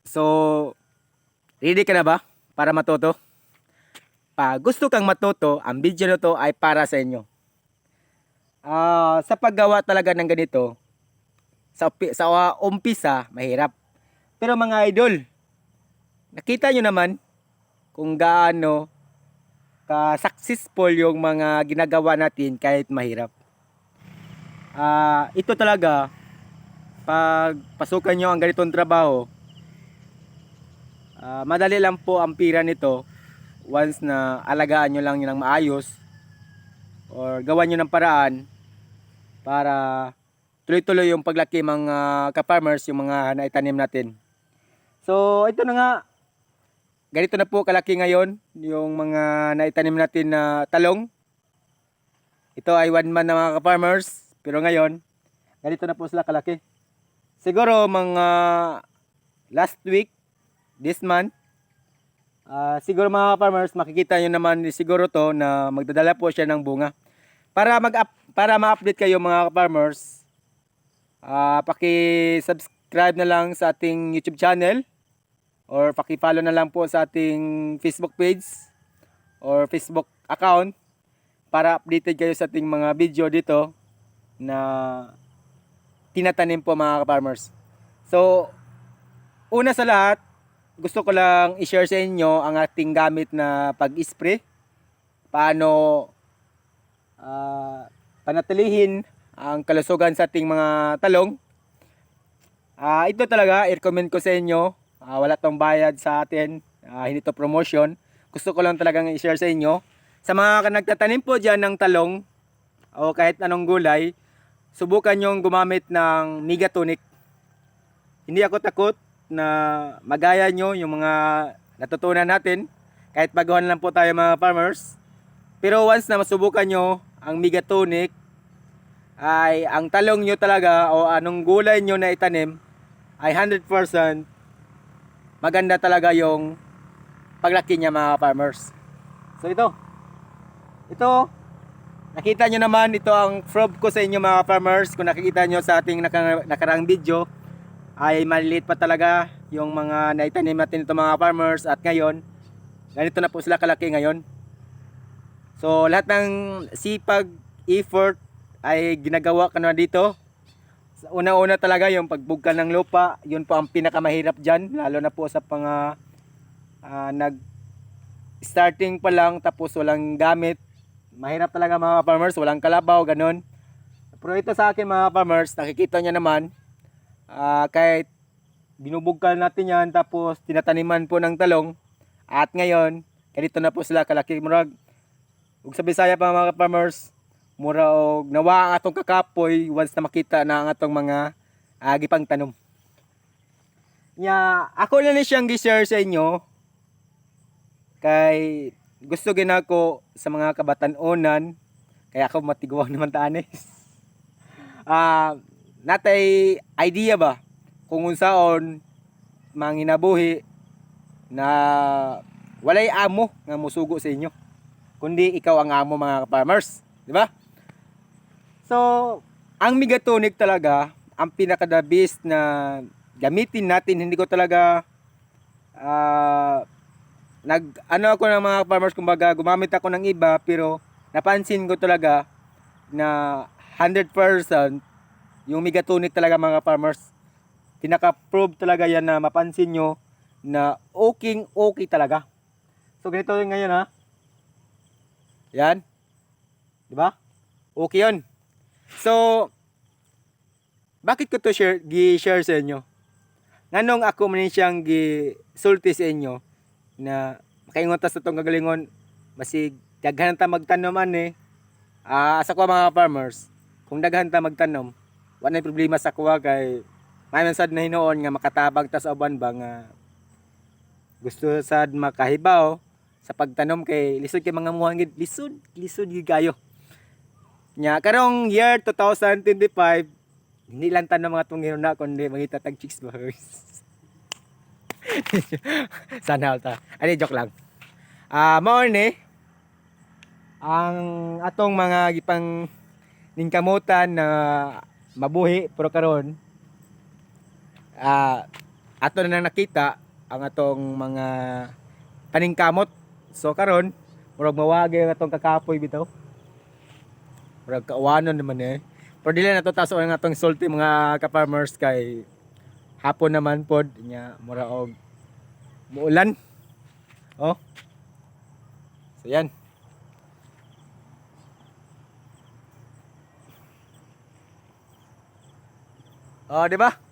So, ready ka na ba para matuto? Pag gusto kang matuto, ang video na to ay para sa inyo. Sa paggawa talaga ng ganito, sa umpisa, mahirap. Pero mga idol, nakita nyo naman kung gaano ka-successful yung mga ginagawa natin kahit mahirap. Ito talaga, pag pasukan nyo ang ganitong trabaho, madali lang po ang pira nito once na alagaan nyo lang yun ng maayos or gawan nyo ng paraan para tuloy-tuloy yung paglaki mga ka-farmers, yung mga naitanim natin. So ito na nga, ganito na po kalaki ngayon yung mga naitanim natin na talong. Ito ay 1 month na mga ka-farmers, pero ngayon ganito na po sila kalaki. Siguro mga last week, this month, siguro mga farmers, makikita nyo naman siguro to na magdadala po siya ng bunga. Para ma-update kayo mga farmers, paki-subscribe na lang sa ating YouTube channel or paki-follow na lang po sa ating Facebook page or Facebook account para updated kayo sa ating mga video dito na tinatanim po mga farmers. So, una sa lahat, gusto ko lang i-share sa inyo ang ating gamit na pag-spray. Paano panatilihin ang kalusugan sa ating mga talong. Ito talaga, i-recommend ko sa inyo. Wala tong bayad sa atin. Hindi to promotion. Gusto ko lang talagang i-share sa inyo. Sa mga nagtatanim po dyan ng talong o kahit anong gulay, subukan nyong gumamit ng Megatonic. Hindi ako takot na magaya nyo yung mga natutunan natin kahit baguhan lang po tayo mga farmers. Pero once na masubukan nyo ang Megatonic, ay ang talong nyo talaga o anong gulay nyo na itanim ay 100% maganda talaga yung paglaki niya mga farmers. So ito nakita nyo naman, ito ang proof ko sa inyo mga farmers. Kung nakikita nyo sa ating nakaraang video, ay maliliit pa talaga yung mga naitanim natin ito mga farmers, at ngayon ganito na po sila kalaki ngayon. So lahat ng sipag, effort ay ginagawa ko na dito. Una-una talaga yung pagbugkan ng lupa, yun po ang pinakamahirap dyan, lalo na po sa mga nag starting pa lang tapos walang gamit. Mahirap talaga mga farmers, walang kalabaw, ganun. Pero ito sa akin mga farmers, nakikita nyo naman, kahit binubugkal natin yan tapos tinataniman po ng talong, at ngayon ganito na po sila kalaki. Murag ug sa Bisaya pa mga farmers, mura og nawa ang atong kakapoy once na makita na ang atong mga gipang tanom. Ako na ni siyang gi-share sa inyo kay gusto ginako sa mga kabatan-onan, kaya ako matiguang naman tanis. Natay idea ba kung unsaon manginabuhi na walay amo nga musugo sa inyo, kundi ikaw ang amo mga farmers, di ba? So, ang Megatonic talaga ang pinaka-the best na gamitin natin. Hindi ko talaga ako ng mga farmers, kumbaga gumamit ako ng iba, pero napansin ko talaga na 100% yung Megatonic talaga mga farmers. Pinaka-prove talaga yan na mapansin nyo na okay talaga. So ganito yun ngayon ha. Yan. Diba? Okay yun. So, bakit ko to gi-share sa inyo? Nganong ako man siyang gi-sulti sa inyo na makaingon ta sa itong kagalingon, masig daghan ta magtanom ani. Sa ko mga farmers, kung daghan ta magtanom, wala na problema sa kuha kay may sad na hinoon nga makatabag ta sa uban ba nga gusto sad makahibaw sa pagtanom kay lisod kay mga muhang gid, lisod gid kayo. Karong year 2025, hindi lang tanom mga tungiro na kundi mangita tag chicks boys. Sana ta. Ani joke lang. Mao ni ang atong mga gipang ningkamutan na mabuhi pero karon ato na nang nakita ang atong mga paningkamot. So karon murag mawagi ang atong kakapoy bitaw. Murag kauwanon naman eh. Pero dili na to taso ang atong sulti mga ka-farmers kay hapon naman pod nya mura og muulan. Oh. So yan. Oh, di ba?